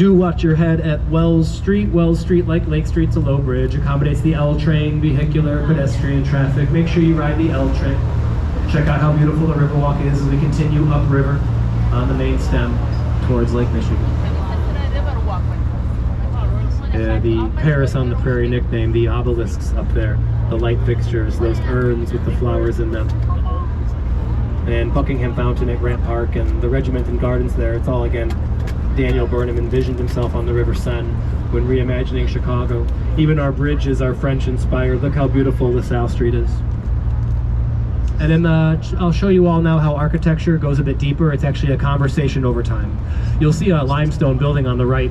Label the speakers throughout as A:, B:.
A: Do watch your head at Wells Street. Wells Street, like Lake Street's a low bridge, accommodates the L train, vehicular, pedestrian traffic. Make sure you ride the L train. Check out how beautiful the Riverwalk is as we continue upriver on the main stem towards Lake Michigan. The Paris on the Prairie nickname, the obelisks up there, the light fixtures, those urns with the flowers in them. And Buckingham Fountain at Grant Park and the Regimented Gardens there, it's all again Daniel Burnham envisioned himself on the River Seine when reimagining Chicago. Even our bridges are French inspired. Look how beautiful LaSalle Street is. And then I'll show you all now how architecture goes a bit deeper. It's actually a conversation over time. You'll see a limestone building on the right.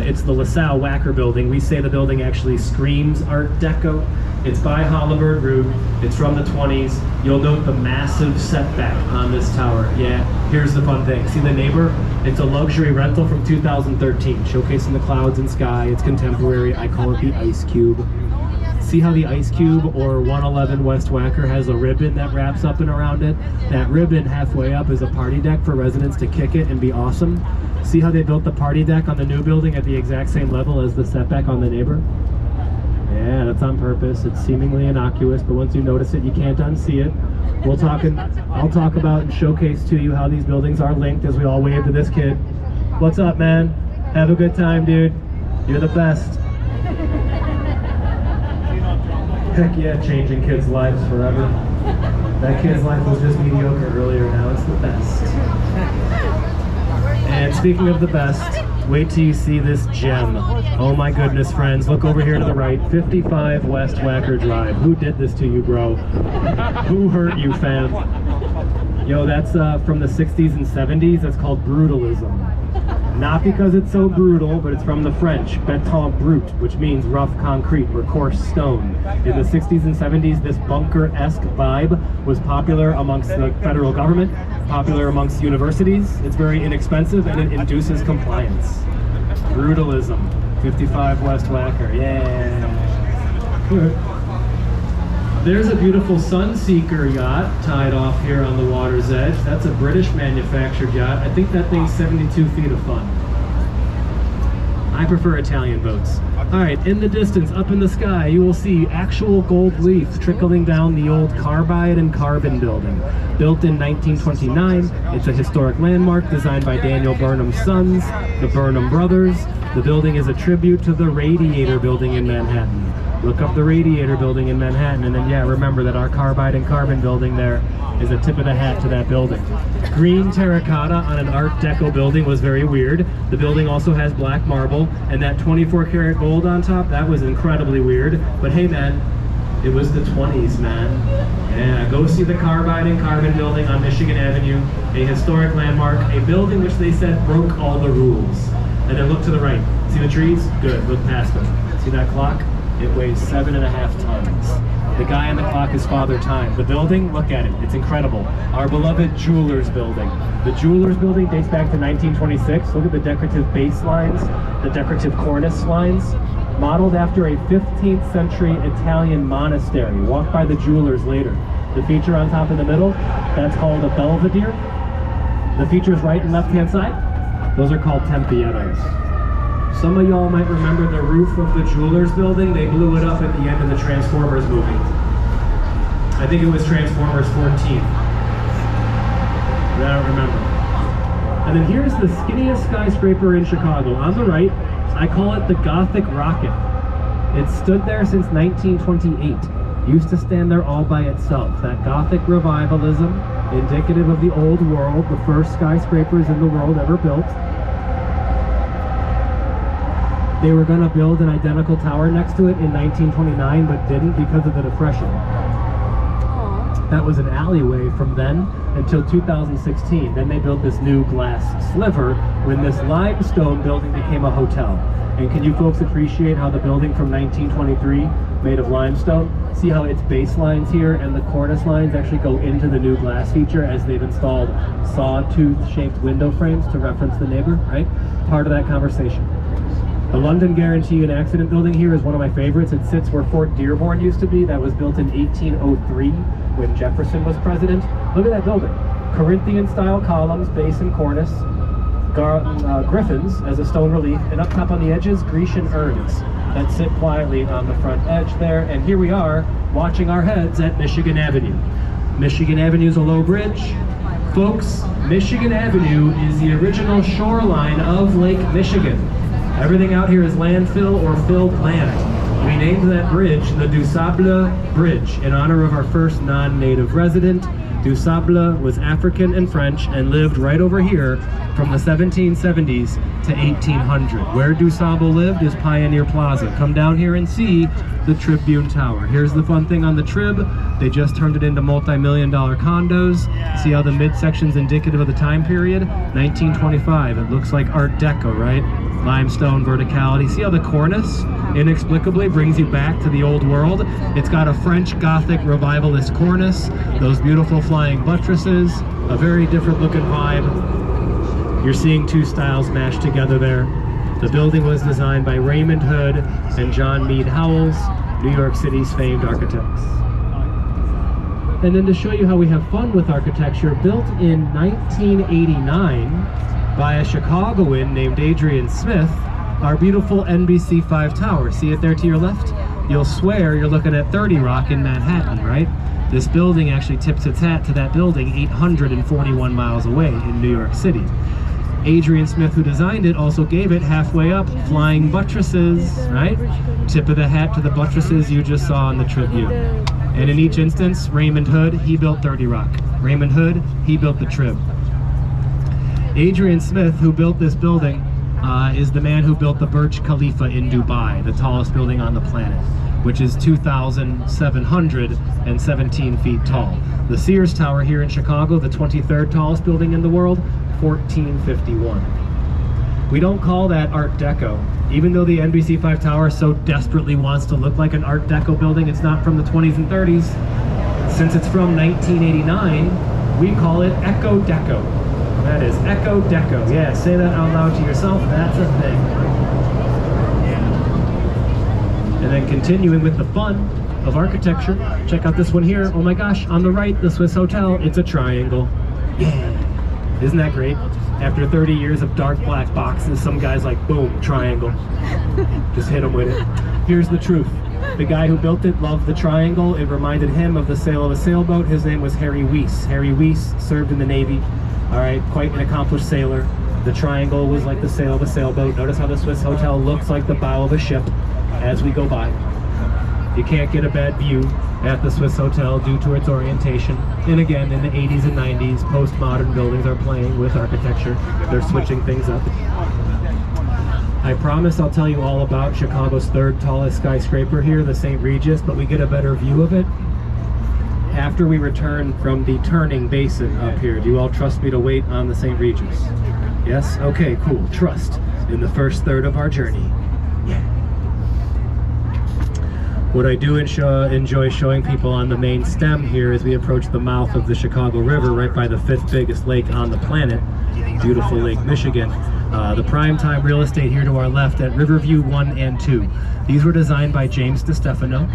A: It's the LaSalle Wacker building. We say the building actually screams Art Deco. It's by Holabird Root. It's from the 20s. You'll note the massive setback on this tower. Yeah, here's the fun thing. See the neighbor? It's a luxury rental from 2013, showcasing the clouds and sky. It's contemporary. I call it the Ice Cube. See how the Ice Cube or 111 West Wacker has a ribbon that wraps up and around it? That ribbon halfway up is a party deck for residents to kick it and be awesome. See how they built the party deck on the new building at the exact same level as the setback on the neighbor? Yeah, that's on purpose. It's seemingly innocuous, but once you notice it, you can't unsee it. I'll talk about and showcase to you how these buildings are linked as we all wave to this kid. What's up, man? Have a good time, dude. You're the best. Heck yeah, changing kids' lives forever. That kid's life was just mediocre earlier, now it's the best. And speaking of the best, wait till you see this gem. Oh my goodness, friends, look over here to the right, 55 West Wacker Drive. Who did this to you, bro? Who hurt you, fam? Yo, that's from the 60s and 70s, that's called brutalism. Not because it's so brutal, but it's from the French, béton brut, which means rough concrete or coarse stone. In the 60s and 70s, this bunker-esque vibe was popular amongst the federal government, popular amongst universities. It's very inexpensive and it induces compliance. Brutalism. 55 West Wacker, yeah. There's a beautiful Sunseeker yacht tied off here on the water's edge. That's a British manufactured yacht. I think that thing's 72 feet of fun. I prefer Italian boats. All right, in the distance, up in the sky, you will see actual gold leaf trickling down the old Carbide and Carbon building. Built in 1929, it's a historic landmark designed by Daniel Burnham's sons, the Burnham brothers. The building is a tribute to the Radiator building in Manhattan. Look up the Radiator building in Manhattan, and then, yeah, remember that our Carbide and Carbon building there is a tip of the hat to that building. Green terracotta on an Art Deco building was very weird. The building also has black marble, and that 24 karat gold on top, that was incredibly weird. But hey, man, it was the 20s, man. Yeah, go see the Carbide and Carbon building on Michigan Avenue, a historic landmark, a building which they said broke all the rules. And then look to the right. See the trees? Good, look past them. See that clock? It weighs 7.5 tons. The guy on the clock is Father Time. The building, look at it, it's incredible. Our beloved Jewelers building. The Jewelers building dates back to 1926. Look at the decorative base lines, the decorative cornice lines. Modeled after a 15th century Italian monastery. Walk by the Jewelers later. The feature on top in the middle, that's called a belvedere. The features right and left hand side, those are called tempiettos. Some of y'all might remember the roof of the Jewelers building. They blew it up at the end of the Transformers movie. I think it was Transformers 14. I don't remember. And then here's the skinniest skyscraper in Chicago. On the right, I call it the Gothic Rocket. It stood there since 1928. Used to stand there all by itself. That Gothic revivalism, indicative of the old world, the first skyscrapers in the world ever built. They were going to build an identical tower next to it in 1929, but didn't because of the Depression. That was an alleyway from then until 2016. Then they built this new glass sliver when this limestone building became a hotel. And can you folks appreciate how the building from 1923, made of limestone, see how its base lines here and the cornice lines actually go into the new glass feature as they've installed sawtooth-shaped window frames to reference the neighbor, right? Part of that conversation. The London Guarantee and Accident building here is one of my favorites. It sits where Fort Dearborn used to be. That was built in 1803 when Jefferson was president. Look at that building. Corinthian style columns, base and cornice. griffins as a stone relief, and up top on the edges, Grecian urns that sit quietly on the front edge there. And here we are, watching our heads at Michigan Avenue. Michigan Avenue is a low bridge. Folks, Michigan Avenue is the original shoreline of Lake Michigan. Everything out here is landfill or filled land. We named that bridge the Du Sable Bridge in honor of our first non-native resident. Du Sable was African and French and lived right over here from the 1770s to 1800. Where Du Sable lived is Pioneer Plaza. Come down here and see the Tribune Tower. Here's the fun thing on the Trib. They just turned it into multi-million-dollar condos. See how the midsection's indicative of the time period? 1925. It looks like Art Deco, right? Limestone verticality. See how the cornice inexplicably brings you back to the old world? It's got a French Gothic revivalist cornice, those beautiful flying buttresses, a very different looking vibe. You're seeing two styles mashed together there. The building was designed by Raymond Hood and John Mead Howells, New York City's famed architects. And then to show you how we have fun with architecture, built in 1989 by a Chicagoan named Adrian Smith, our beautiful NBC5 tower. See it there to your left? You'll swear you're looking at 30 Rock in Manhattan, right? This building actually tips its hat to that building 841 miles away in New York City. Adrian Smith, who designed it, also gave it halfway up flying buttresses, right? Tip of the hat to the buttresses you just saw in the Tribune. And in each instance, Raymond Hood, he built 30 Rock. Raymond Hood, he built the Trib. Adrian Smith, who built this building, is the man who built the Burj Khalifa in Dubai, the tallest building on the planet, which is 2,717 feet tall. The Sears Tower here in Chicago, the 23rd tallest building in the world, 1451. We don't call that Art Deco. Even though the NBC5 Tower so desperately wants to look like an Art Deco building, it's not from the 20s and 30s. Since it's from 1989, we call it Eco Deco. That is Eco Deco. Yeah, say that out loud to yourself. That's a thing. And then continuing with the fun of architecture, check out this one here. Oh my gosh, on the right, the Swiss Hotel. It's a triangle. Yeah. Isn't that great? After 30 years of dark black boxes, some guy's like, boom, triangle. Just hit him with it. Here's the truth. The guy who built it loved the triangle. It reminded him of the sail of a sailboat. His name was Harry Weiss. Harry Weiss served in the Navy. All right, quite an accomplished sailor. The triangle was like the sail of a sailboat. Notice how the Swiss Hotel looks like the bow of a ship as we go by. You can't get a bad view at the Swiss Hotel due to its orientation. And again, in the 80s and 90s, postmodern buildings are playing with architecture. They're switching things up. I promise I'll tell you all about Chicago's third tallest skyscraper here, the St. Regis, but we get a better view of it after we return from the turning basin up here. Do you all trust me to wait on the St. Regis? Yes? Okay, cool. Trust in the first third of our journey. Yeah. What I do enjoy showing people on the main stem here as we approach the mouth of the Chicago River, right by the 5th biggest lake on the planet, beautiful Lake Michigan. The prime time real estate here to our left at Riverview 1 and 2. These were designed by James DeStefano.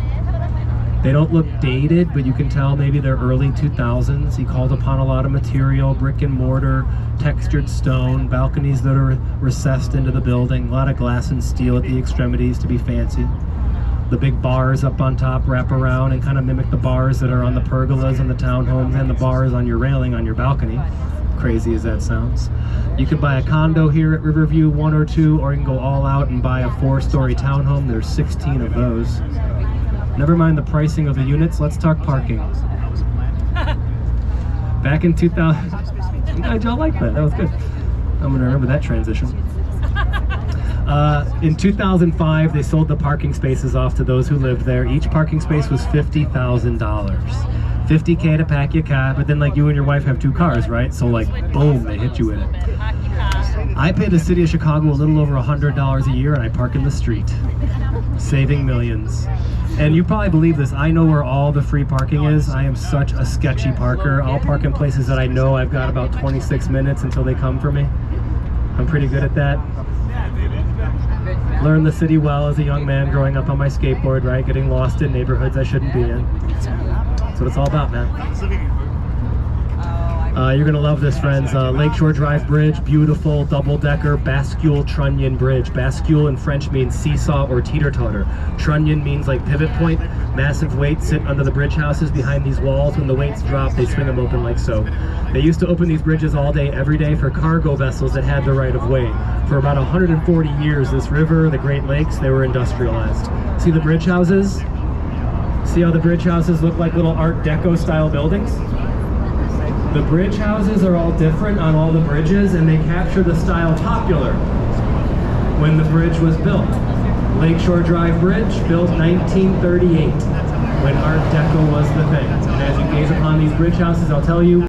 A: They don't look dated, but you can tell maybe they're early 2000s. He called upon a lot of material, brick and mortar, textured stone, balconies that are recessed into the building, a lot of glass and steel at the extremities to be fancy. The big bars up on top wrap around and kind of mimic the bars that are on the pergolas and the townhomes and the bars on your railing on your balcony. Crazy as that sounds. You can buy a condo here at Riverview 1 or 2, or you can go all out and buy a 4-story townhome. There's 16 of those. Never mind the pricing of the units, let's talk parking. Back in 2000, I like that was good. I'm gonna remember that transition. In 2005, they sold the parking spaces off to those who lived there. Each parking space was $50,000. $50K to pack your car, but then like you and your wife have 2 cars, right? So like, boom, they hit you with it. I pay the city of Chicago a little over $100 a year and I park in the street, saving millions. And you probably believe this, I know where all the free parking is. I am such a sketchy parker. I'll park in places that I know I've got about 26 minutes until they come for me. I'm pretty good at that. Learned the city well as a young man growing up on my skateboard, right? Getting lost in neighborhoods I shouldn't be in. That's what it's all about, man. You're gonna love this, friends. Lakeshore Drive Bridge, beautiful double-decker bascule trunnion bridge. Bascule in French means seesaw or teeter-totter. Trunnion means like pivot point. Massive weights sit under the bridge houses behind these walls. When the weights drop, they swing them open like so. They used to open these bridges all day, every day for cargo vessels that had the right of way. For about 140 years, this river, the Great Lakes, they were industrialized. See the bridge houses? See how the bridge houses look like little Art Deco style buildings? The bridge houses are all different on all the bridges, and they capture the style popular when the bridge was built. Lakeshore Drive Bridge, built 1938, when Art Deco was the thing. And as you gaze upon these bridge houses, I'll tell you,